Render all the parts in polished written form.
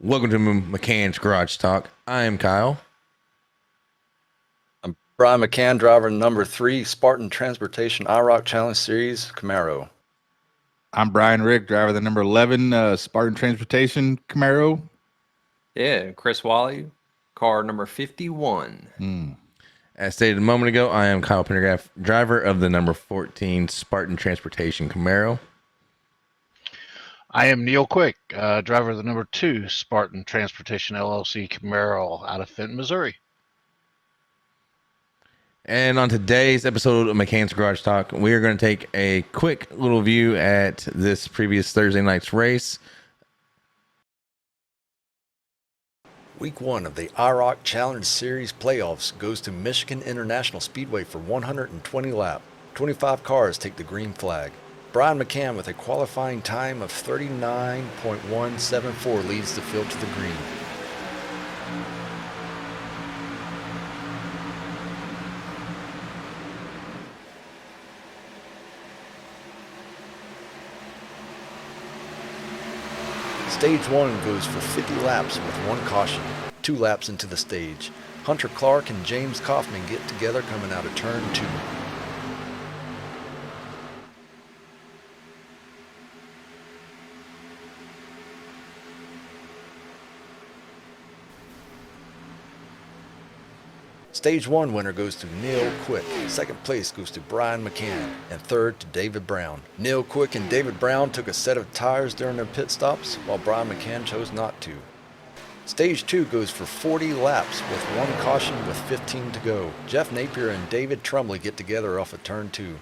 Welcome to McCanns Garage Talk. I am Kyle. I'm Brian McCann, driver number 3, Spartan Transportation IROC Challenge Series Camaro. I'm Brian Rick, driver the number 11 Spartan Transportation Camaro. Yeah, Chris Wally, car number 51. As stated a moment ago, I am Kyle Pendergraft, driver of the number 14 Spartan Transportation Camaro. I am Neil Quick, driver of the number 2 Spartan Transportation LLC Camaro out of Fenton, Missouri. And on today's episode of McCann's Garage Talk, we are going to take a quick little view at this previous Thursday night's race. Week 1 of the IROC Challenge Series playoffs goes to Michigan International Speedway for 120 laps. 25 cars take the green flag. Brian McCann with a qualifying time of 39.174 leads the field to the green. Stage 1 goes for 50 laps with 1 caution, 2 laps into the stage. Hunter Clark and James Kaufman get together coming out of turn 2. Stage 1 winner goes to Neil Quick. Second place goes to Brian McCann. And third to David Brown. Neil Quick and David Brown took a set of tires during their pit stops, while Brian McCann chose not to. Stage 2 goes for 40 laps with 1 caution with 15 to go. Jeff Napier and David Trumley get together off of turn 2.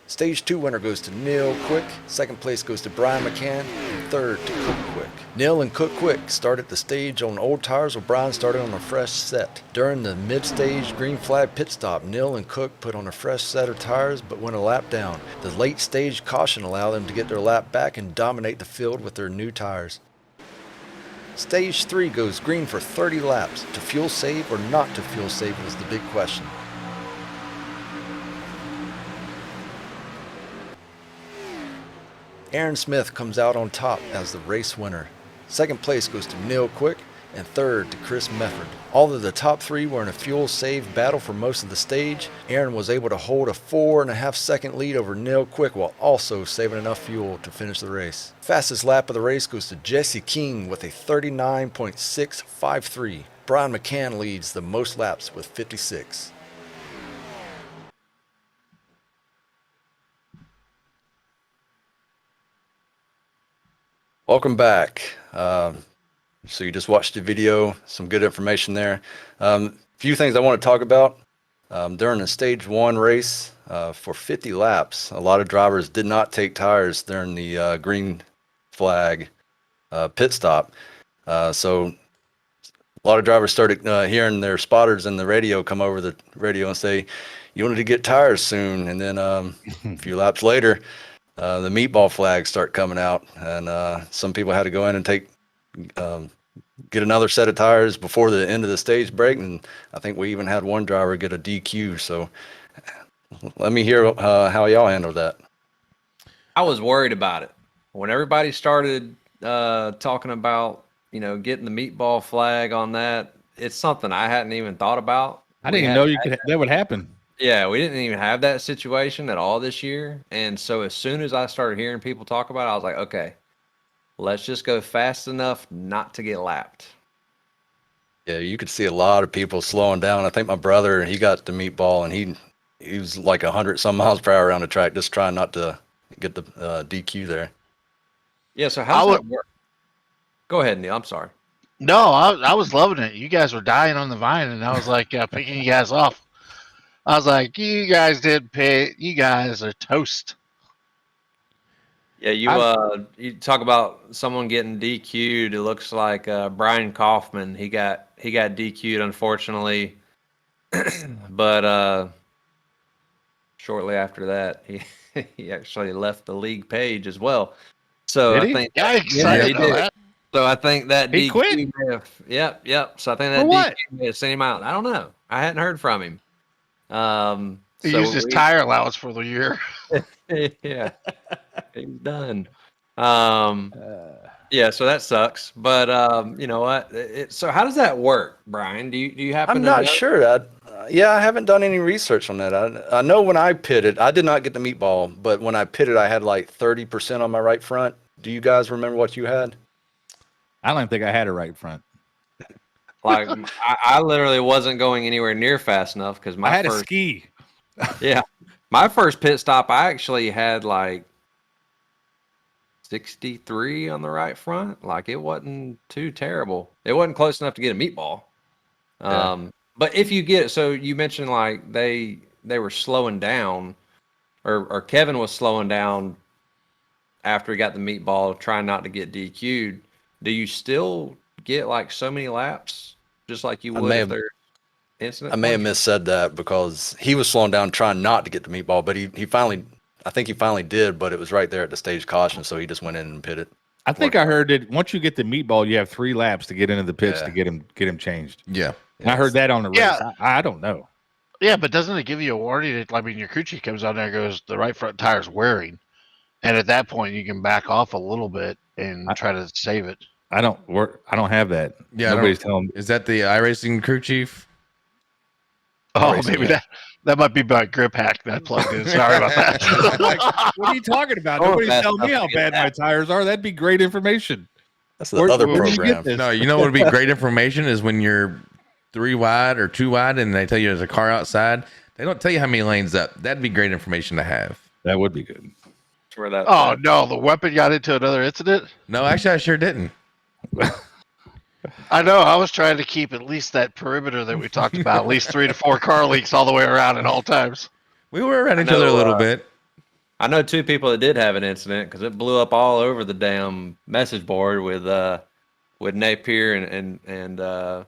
Stage 2 winner goes to Neil Quick, second place goes to Brian McCann, and third to Cook Quick. Neil and Cook Quick started the stage on old tires while Brian started on a fresh set. During the mid-stage green flag pit stop, Neil and Cook put on a fresh set of tires but went a lap down. The late stage caution allowed them to get their lap back and dominate the field with their new tires. Stage 3 goes green for 30 laps. To fuel save or not to fuel save was the big question. Aaron Smith comes out on top as the race winner. Second place goes to Neil Quick, and third to Chris Mefford. Although the top 3 were in a fuel save battle for most of the stage, Aaron was able to hold a 4.5 second lead over Neil Quick while also saving enough fuel to finish the race. Fastest lap of the race goes to Jesse King with a 39.653. Brian McCann leads the most laps with 56. Welcome back. So you just watched the video, some good information there. Few things I want to talk about. During the stage 1 race for 50 laps, a lot of drivers did not take tires during the green flag pit stop. So a lot of drivers started hearing their spotters in the radio come over the radio and say, "You wanted to get tires soon." And then a few laps later, the meatball flags start coming out, and some people had to go in and get another set of tires before the end of the stage break, and I think we even had one driver get a DQ. So let me hear how y'all handled that. I was worried about it when everybody started talking about getting the meatball flag on that. It's something I hadn't even thought about. I didn't even know that would happen. Yeah, we didn't even have that situation at all this year. And so as soon as I started hearing people talk about it, I was like, okay, let's just go fast enough not to get lapped. Yeah, you could see a lot of people slowing down. I think my brother, he got the meatball, and he was like 100 some miles per hour around the track, just trying not to get the DQ there. Yeah, so how does that work? Go ahead, Neil. I'm sorry. No, I was loving it. You guys were dying on the vine, and I was like picking you guys off. I was like, you guys did pay. You guys are toast. Yeah, you talk about someone getting DQ'd. It looks like Brian Kaufman. He got DQ'd, unfortunately, but shortly after that, he actually left the league page as well. So Did I he? think Yeah, he did. So I think that He DQ quit? may have, yep. So I think For that what? DQ may have sent him out. I don't know. I hadn't heard from him. He So used his tire allowance for the year. yeah, he's done. Um, yeah, so that sucks. But you know what? So how does that work, Brian? Do you happen I'm to not know? sure. Yeah, I haven't done any research on that. I know when I pitted, I did not get the meatball, but when I pitted, I had like 30% on my right front. Do you guys remember what you had? I don't think I had a right front. Like I literally wasn't going anywhere near fast enough because I my had a first ski. my first pit stop I actually had like 63 on the right front. Like it wasn't too terrible. It wasn't close enough to get a meatball. Yeah. But if you get so you mentioned like they were slowing down or Kevin was slowing down after he got the meatball, trying not to get DQ'd. Do you still get like so many laps just like you I would may if have they're incident I may have points? missaid that because he was slowing down trying not to get the meatball, but he finally, I think he finally did, but it was right there at the stage caution, so he just went in and pitted. I think I heard that once you get the meatball, you have 3 laps to get into the pits Yeah. to get him changed. Yeah. I heard that on the race. Yeah. I don't know. Yeah, but doesn't it give you a warning? I mean, your crew chief comes on there and goes, the right front tire's wearing. And at that point, you can back off a little bit and try to save it. I don't have that. Yeah. Nobody's telling me. Is that the iRacing crew chief? Oh, Racing, maybe yeah. that might be my grip hack that I plugged in. Sorry about that. Like, what are you talking about? Oh, Nobody's that's telling me how nothing bad my tires are. That'd be great information. That's the other where do you get program. this? No, you know what would be great information is when you're 3 wide or 2 wide and they tell you there's a car outside. They don't tell you how many lanes up. That'd be great information to have. That would be good. That's where that. Oh, no, the weapon got into another incident? No, actually, I sure didn't. I know. I was trying to keep at least that perimeter that we talked about, at least 3 to 4 car leaks all the way around at all times. We were around each know, other a little bit. I know 2 people that did have an incident because it blew up all over the damn message board with Napier and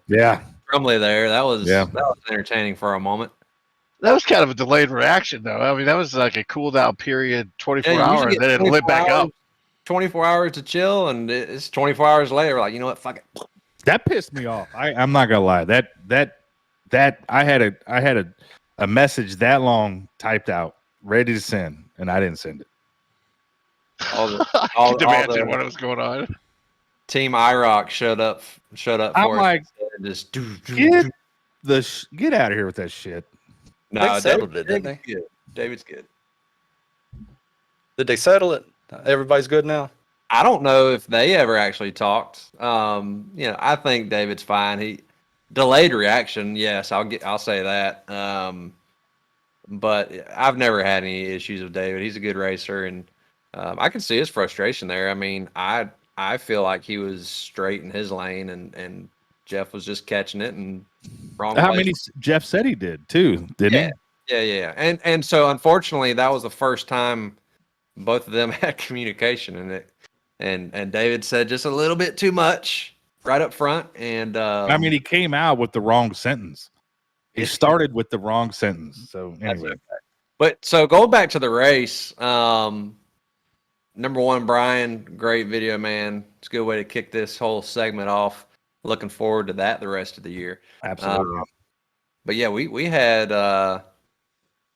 Yeah. Crumley there. That was Yeah. entertaining for a moment. That was kind of a delayed reaction, though. I mean, that was like a cool down period, 24 Yeah, you usually hours, get then it lit 24 back up. hours 24 hours to chill, and it's 24 hours later. We're like, you know what? Fuck it. That pissed me off. I'm not gonna lie. That I had a message that long typed out, ready to send, and I didn't send it. I could imagine what was going on. Team IROC showed up I'm for like, us. And just get out of here with that shit. no, They settled it, didn't David's good. David's good. Did they settle it? Everybody's good now? I don't know if they ever actually talked. I think David's fine. He delayed reaction. Yes, I'll say that. But I've never had any issues with David. He's a good racer, and I can see his frustration there. I mean, I feel like he was straight in his lane, and Jeff was just catching it and wrong. How place. many Jeff said he did too, didn't he? Yeah. And so unfortunately, that was the first time both of them had communication, and David said just a little bit too much right up front. And I mean, he came out with the wrong sentence. He started with the wrong sentence. So anyway, but so going back to the race, number one, Brian, great video, man. It's a good way to kick this whole segment off. Looking forward to that the rest of the year. absolutely. But yeah, we had a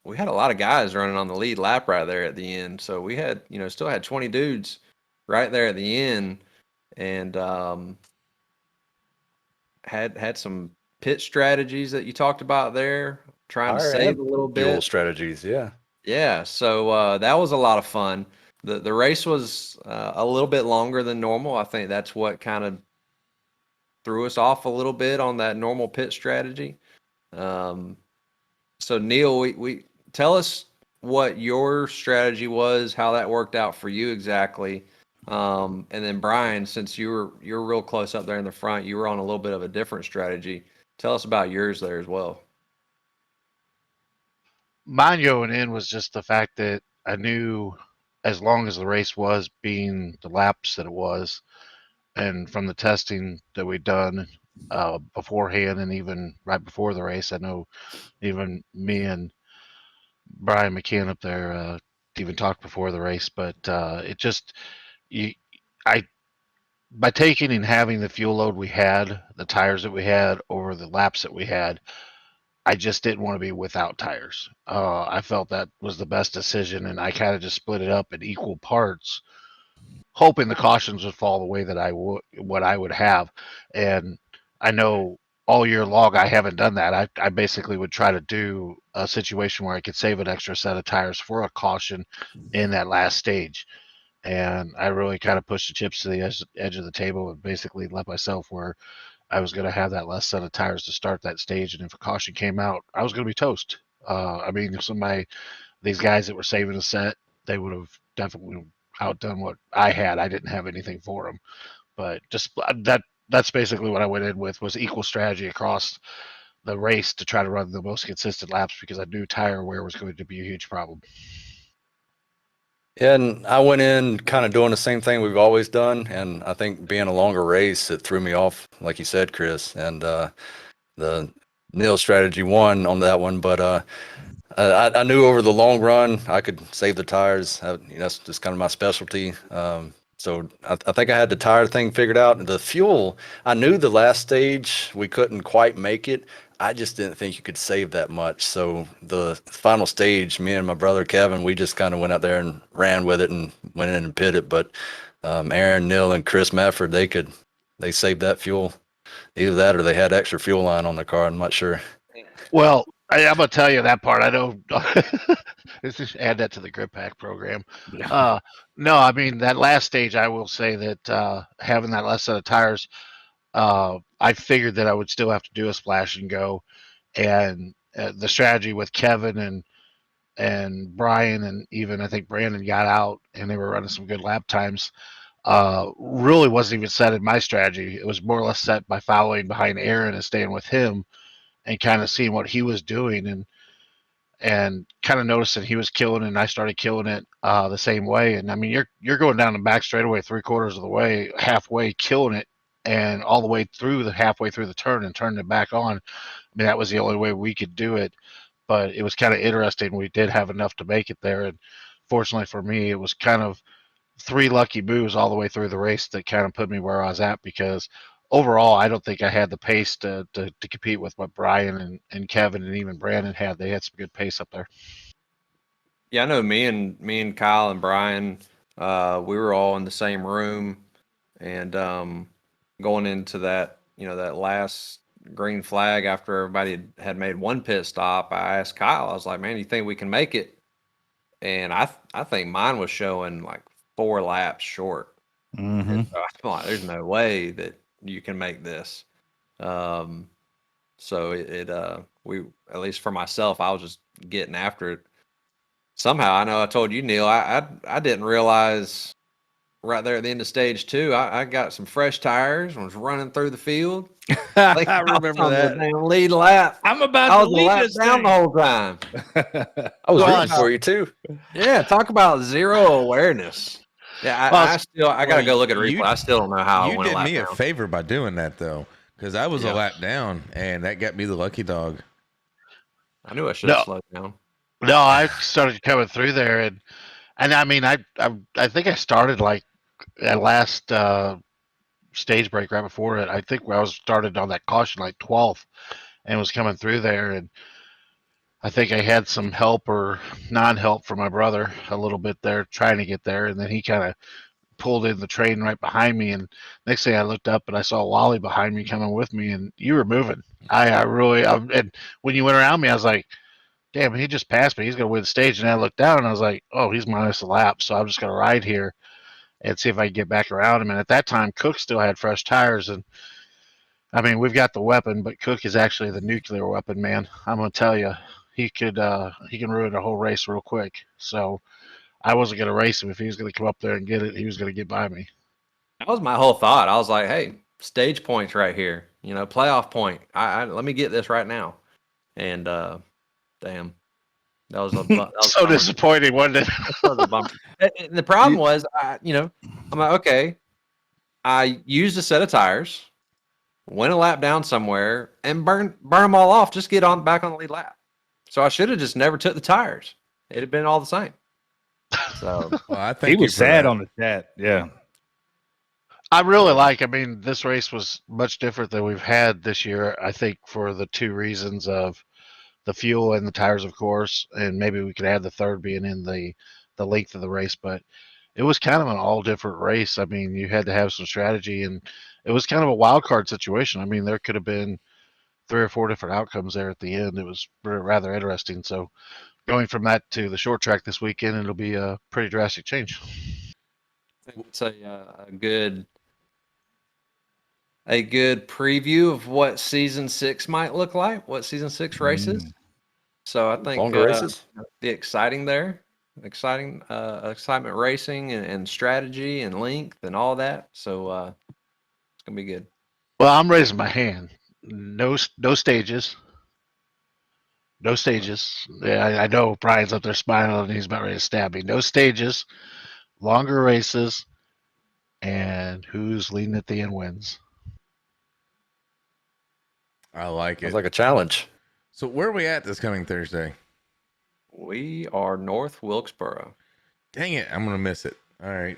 lot of guys running on the lead lap right there at the end. So we had, still had 20 dudes right there at the end, and had some pit strategies that you talked about there, trying to save a little Dual bit. strategies, yeah. Yeah, so that was a lot of fun. The race was a little bit longer than normal. I think that's what kind of threw us off a little bit on that normal pit strategy. So Neil, we tell us what your strategy was, how that worked out for you exactly. And then Brian, since you're real close up there in the front, you were on a little bit of a different strategy. Tell us about yours there as well. Mine going in was just the fact that I knew as long as the race was being the laps that it was, and from the testing that we'd done beforehand and even right before the race, I know even me and Brian McCann up there even talked before the race, but it just I by taking and having the fuel load we had, the tires that we had over the laps that we had, I just didn't want to be without tires. I felt that was the best decision, and I kind of just split it up in equal parts, hoping the cautions would fall the way that what I would have. And I know all year long I haven't done that. I basically would try to do a situation where I could save an extra set of tires for a caution in that last stage. And I really kind of pushed the chips to the edge of the table and basically let myself where I was going to have that last set of tires to start that stage. And if a caution came out, I was going to be toast. I mean, if these guys that were saving a set, they would have definitely outdone what I had. I didn't have anything for them, but just that's basically what I went in with, was equal strategy across the race to try to run the most consistent laps, because I knew tire wear was going to be a huge problem. Yeah, and I went in kind of doing the same thing we've always done, and I think being a longer race, it threw me off, like you said, Chris, and the Neil strategy won on that one, but I knew over the long run I could save the tires. That's just kind of my specialty. So I think I had the tire thing figured out. The fuel, I knew the last stage we couldn't quite make it. I just didn't think you could save that much. So the final stage, me and my brother Kevin, we just kind of went out there and ran with it and went in and pitted. But Aaron, Neil, and Chris Mafford, they saved that fuel. Either that or they had extra fuel line on their car. I'm not sure. Well, I'm gonna tell you that part. I know. Let's just add that to the grip pack program. No, I mean that last stage. I will say that having that last set of tires, I figured that I would still have to do a splash and go, and the strategy with Kevin and Brian and even I think Brandon got out and they were running some good lap times. Really wasn't even set in my strategy. It was more or less set by following behind Aaron and staying with him and kind of seeing what he was doing and kind of noticing he was killing it and I started killing it the same way. And I mean, you're going down the back straightaway 3/4 of the way, halfway killing it, and all the way through the halfway through the turn and turning it back on. I mean, that was the only way we could do it. But it was kind of interesting. We did have enough to make it there, and fortunately for me, it was kind of 3 lucky moves all the way through the race that kind of put me where I was at, because overall, I don't think I had the pace to compete with what Brian and Kevin and even Brandon had. They had some good pace up there. Yeah, I know me and Kyle and Brian, we were all in the same room, and going into that, that last green flag after everybody had made one pit stop, I asked Kyle, I was like, "Man, you think we can make it?" And I think mine was showing like 4 laps short. Mm-hmm. So I'm like, "There's no way that you can make this." So we, at least for myself, I was just getting after it. Somehow, I know I told you, Neil, I didn't realize right there at the end of stage 2, I got some fresh tires and was running through the field. I remember that. Damn lead lap. I'm about I to was a lead lap this down the whole time. I was Well, rooting for you too. Yeah, talk about zero awareness. Yeah, I gotta go look at a replay. I still don't know how I You went a did lap me a down. favor by doing that though, because I was a Yeah. lap down, and that got me the lucky dog. I knew I should have No. slowed down. No, I started coming through there, and I mean, I think I started like that last stage break right before it. I think I was started on that caution like 12th and was coming through there, and I think I had some help or non-help from my brother a little bit there trying to get there, and then he kind of pulled in the train right behind me, and next thing I looked up and I saw Wally behind me coming with me, and you were moving. I really and when you went around me, I was like, damn, he just passed me. He's gonna win the stage. And I looked down and I was like, oh, he's minus a lap, so I'm just gonna ride here and see if I can get back around him. And at that time, Cook still had fresh tires, and I mean, we've got the weapon, but Cook is actually the nuclear weapon, man. I'm gonna tell you, he can ruin a whole race real quick. So I wasn't gonna race him if he was gonna come up there and get it. He was gonna get by me. That was my whole thought. I was like, "Hey, stage points right here. Playoff point. I let me get this right now." And damn, that was So disappointing, wasn't it? That was a bummer. And the problem was, I'm like, okay, I used a set of tires, went a lap down somewhere, and burn them all off. Just get back on the lead lap. So I should have just never took the tires. It'd have been all the same. So Well, I think He was sad on the chat. Yeah. I really like. I mean, this race was much different than we've had this year. I think for the two reasons of the fuel and the tires, of course, and maybe we could add the third being in the length of the race. But it was kind of an all different race. I mean, you had to have some strategy, and it was kind of a wild card situation. I mean, there could have been 3 or 4 different outcomes there at the end. It was rather interesting. So going from that to the short track this weekend, it'll be a pretty drastic change. It's a good preview of what season 6 might look like, what season 6 races. So I think Longer races. the excitement racing and strategy and length and all that. So it's gonna be good. Well, I'm raising my hand. No stages. No stages. Yeah, I know Brian's up there smiling and he's about ready to stab me. No stages, longer races, and who's leading at the end wins. I like it. It's like a challenge. So where are we at this coming Thursday? We are North Wilkesboro. Dang it, I'm gonna miss it. All right.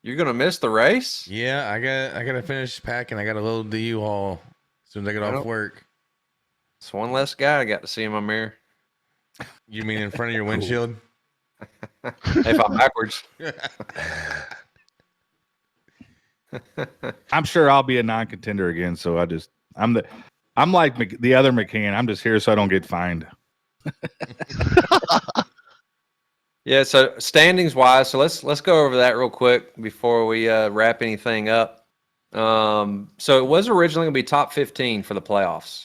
You're gonna miss the race? Yeah, I gotta finish packing. I got a little DU haul as soon as I get off work. It's one less guy I got to see in my mirror. You mean in front of your windshield? If I'm backwards. I'm sure I'll be a non-contender again. So I'm like the other McCann. I'm just here so I don't get fined. Yeah, so standings wise, so let's go over that real quick before we wrap anything up. So it was originally going to be top 15 for the playoffs,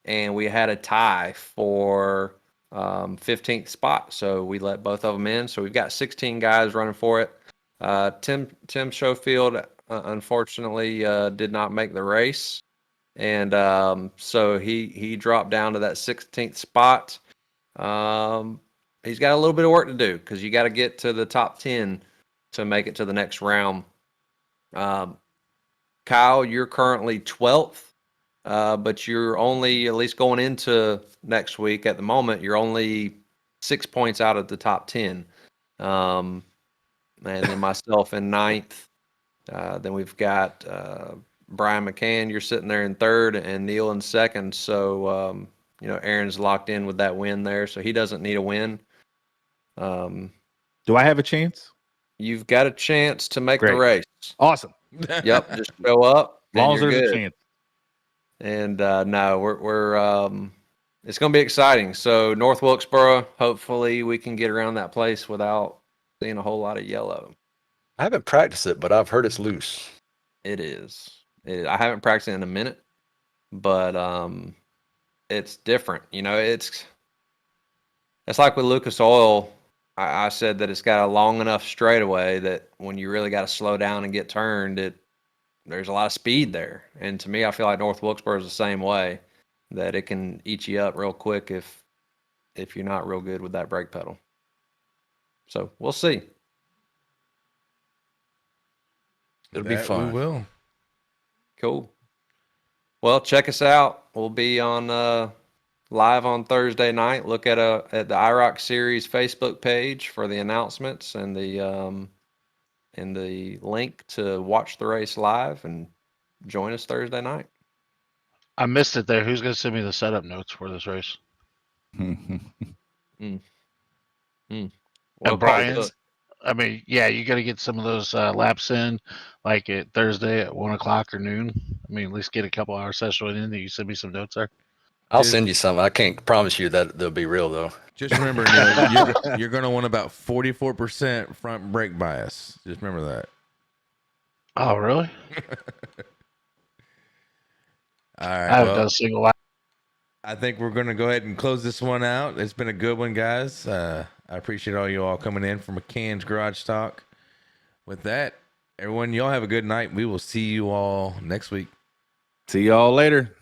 and we had a tie for 15th spot. So we let both of them in. So we've got 16 guys running for it. Tim Schofield unfortunately did not make the race, and so he dropped down to that 16th spot. He's got a little bit of work to do because you got to get to the top 10 to make it to the next round. Kyle, you're currently 12th, but you're only, at least going into next week at the moment, you're only 6 points out of the top 10. And then myself in 9th. Then we've got Brian McCann, you're sitting there in 3rd, and Neil in 2nd. So, Aaron's locked in with that win there, so he doesn't need a win. Do I have a chance? You've got a chance to make the Great. race. Awesome. Yep, just show up. As long as you're there's good. a chance. And no, we're it's going to be exciting. So North Wilkesboro, hopefully we can get around that place without seeing a whole lot of yellow. I haven't practiced it, but I've heard it's loose. It is. I haven't practiced it in a minute, but it's different. It's like with Lucas Oil. I said that it's got a long enough straightaway that when you really got to slow down and get turned, there's a lot of speed there. And to me, I feel like North Wilkesboro is the same way, that it can eat you up real quick if you're not real good with that brake pedal. So we'll see. It'll be fun. We will. Cool. Well, check us out. We'll be on live on Thursday night. Look at the IROC Series Facebook page for the announcements and the link to watch the race live, and join us Thursday night. I missed it there. Who's going to send me the setup notes for this race? Well, And Brian's. I mean, yeah, you got to get some of those laps in, like at Thursday at 1 o'clock or noon. I mean, at least get a couple hours session in. That you send me some notes there. I'll send you some. I can't promise you that they'll be real though. Just remember, Neil, you're going to want about 44% front brake bias. Just remember that. Oh, really? All right. I haven't done a single lap. I think we're going to go ahead and close this one out. It's been a good one, guys. I appreciate all you all coming in for McCann's Garage Talk. With that, everyone, y'all have a good night. We will see you all next week. See y'all later.